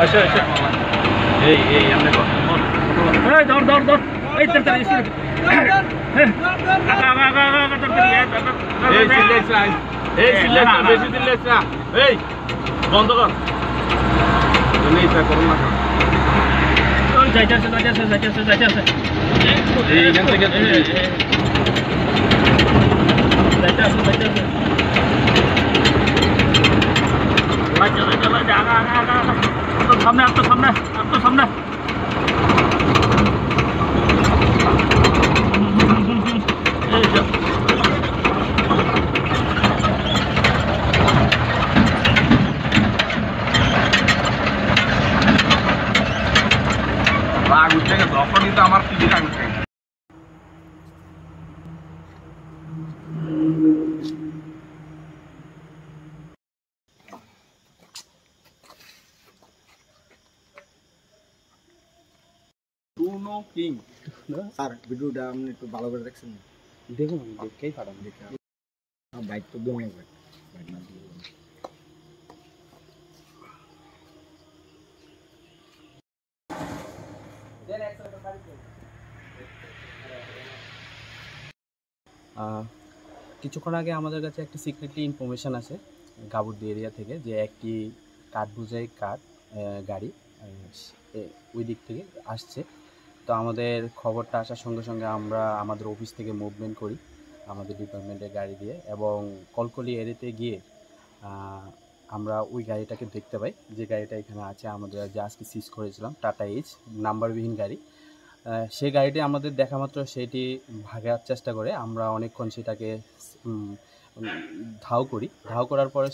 আচ্ছা আচ্ছা এই আমরা এই দৌড় দৌড় দৌড় এই তাড়াতাড়ি এই সিলেট বেশি দিলে না এই বন্ধ কর তুমি এটা করো না ওই যাইতেছে এইখান থেকে সামনে আর তো সামনে রাগ উঠে গেছে তখনই তো আমার টিভি রাগ উঠে গেছে টুনো কিং স্যার ভিডিওটা আপনি একটু ভালো করে দেখছেন দেখুন দেখেই পাঠান দেখে বাইক তো দমে বাইক না কিছুক্ষণ আগে আমাদের কাছে একটি সিক্রেটলি ইনফরমেশান আছে গাবুর্দি এরিয়া থেকে যে একটি কাঠ বোঝাই গাড়ি ওই দিক থেকে আসছে। তো আমাদের খবরটা আসার সঙ্গে সঙ্গে আমরা আমাদের অফিস থেকে মুভমেন্ট করি আমাদের ডিপার্টমেন্টের গাড়ি দিয়ে এবং কলকলি এরিয়াতে গিয়ে আমরা ওই গাড়িটাকে দেখতে পাই যে গাড়িটা এখানে আছে আমাদের যে আজকে সিজ করেছিলাম টাটা এইচ নাম্বারবিহীন গাড়ি। সেই গাড়িটি আমাদের দেখা মাত্র সেটি ভাগার চেষ্টা করে আমরা অনেকক্ষণ সেটাকে ধাও করার পরে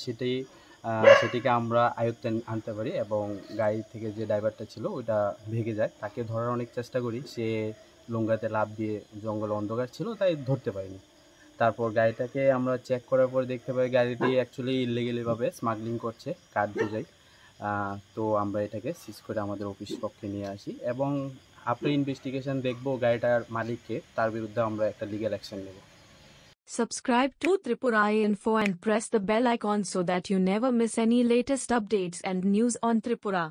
সেটিকে আমরা আয়ত্তে আনতে পারি এবং গাড়ি থেকে যে ড্রাইভারটা ছিল ওইটা ভেগে যায়। তাকে ধরার অনেক চেষ্টা করি, সে লুঙ্গাতে লাফ দিয়ে জঙ্গল অন্ধকার ছিল তাই ধরতে পারিনি। তারপর গাড়িটাকে আমরা চেক করার পর দেখতে পাই গাড়িটি অ্যাকচুয়ালি ইলিগালিভাবে স্মাগলিং করছে কাঠ বোঝাই। তো আমরা এটাকে সিজ করে আমাদের অফিস পক্ষে নিয়ে আসি এবং আফটার ইনভেস্টিগেশন দেখবো গাড়িটার মালিককে, তার বিরুদ্ধে আমরা একটা লিগ্যাল অ্যাকশন নেব। Subscribe to Tripura Info and press the bell icon so that you never miss any latest updates and news on Tripura.